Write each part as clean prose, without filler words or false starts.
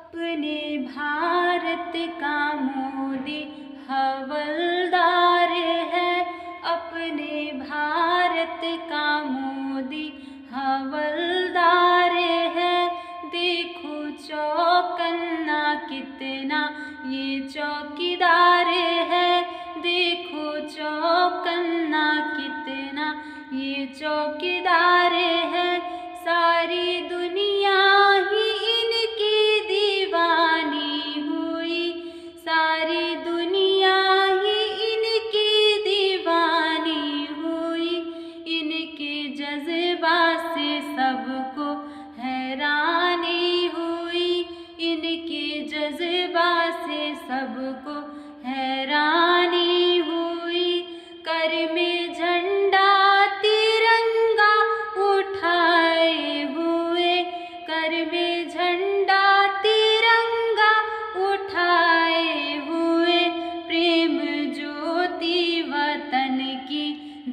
अपने भारत का मोदी हवलदार है। अपने भारत का मोदी हवलदार है। देखो चौकन्ना कितना ये चौकीदार है। देखो चौकन्ना कितना ये चौकीदार है। सारी दुनिया ही इनकी दीवानी हुई। सारी दुनिया ही इनकी दीवानी हुई। इनके जज्बा से सबको हैरानी हुई। इनके जज्बा से सबको हैरानी हुई। कर में झंडा तिरंगा उठाए हुए। कर में झंडा तिरंगा उठाए हुए। प्रेम ज्योति वतन की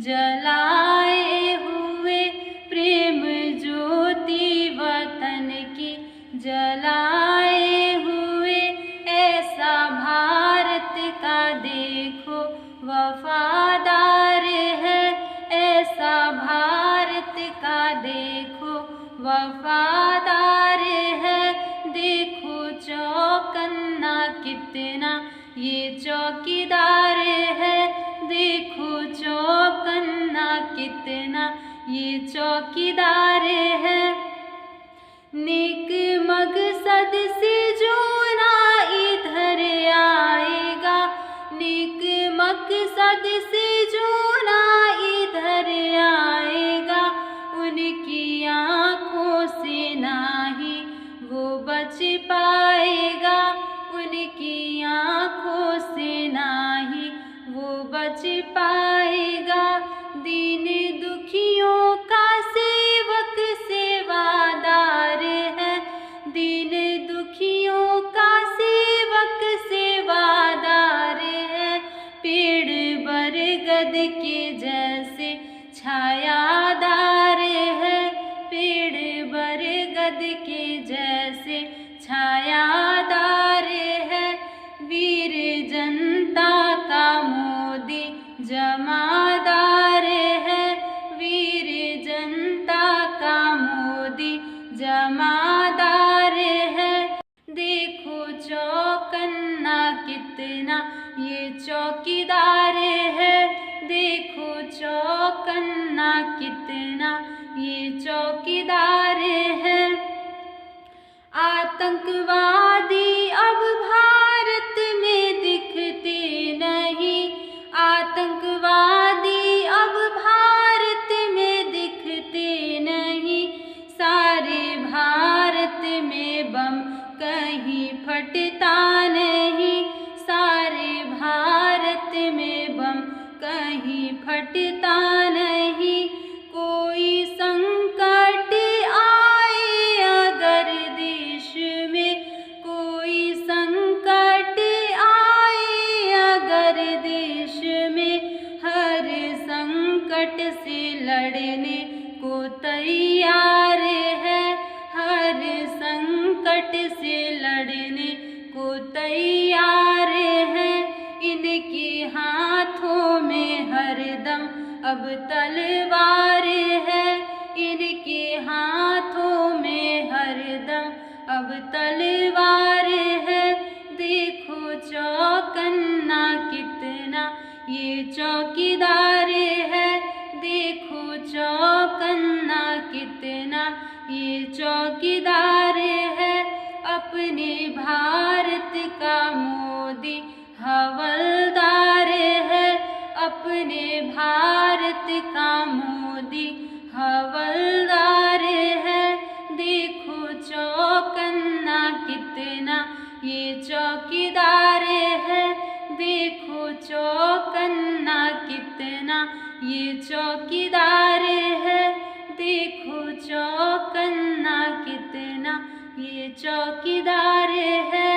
जलाए हुए। प्रेम ज्योति वतन की जलाए हुए। ऐसा भारत का देखो वफादार है। ऐसा भारत का देखो वफादार है। देखो चौकन्ना कितना ये चौकीदार है। देखो चौकन्ना कितना ये चौकीदार है। नेक मकसद से जो ना इधर आएगा। नेक मकसद से जो ना इधर आएगा। उनकी आँखों से नाही वो बच पाएगा। उनकी आँखों से नाही वो बच पाएगा। दीन दुखियों का सेवक सेवादार है। दीन दुखियों का सेवक सेवादार है। पेड़ बरगद के जैसे छायादार है। पेड़ बरगद के जैसे छायादार है। वीर जनता का मोदी जमादार है। वीर जनता का मोदी जमादार है। देखो चौकन्ना कितना ये चौकीदार है। देखो चौकन्ना कितना ये चौकीदार है। आतंकवादी अब भारत में दिखते नहीं। आतंकवादी अब भारत में दिखते नहीं। सारे भारत में बम कहीं फटता नहीं। सारे भारत में बम कहीं फटता नहीं। कोई संकट आए अगर देश में। कोई संकट आए अगर देश में। हर संकट से लड़ने को तैयार है। हर संकट से लड़ने को तैयार है। इनके हाथों में हरदम अब तलवार है। इनके हाथों में हरदम अब तलवार है। देखो चौकन्ना कितना ये चौकीदार है। देखो चौकन्ना कितना ये चौकीदार है। अपने भारत का मोदी हवलदार है। अपने भारत का मोदी हवलदार है। देखो चौकन्ना कितना ये चौकीदार है। देखो चौकन्ना कितना ये चौकीदार है। देखो चौकन्ना कितना ये चौकीदार है।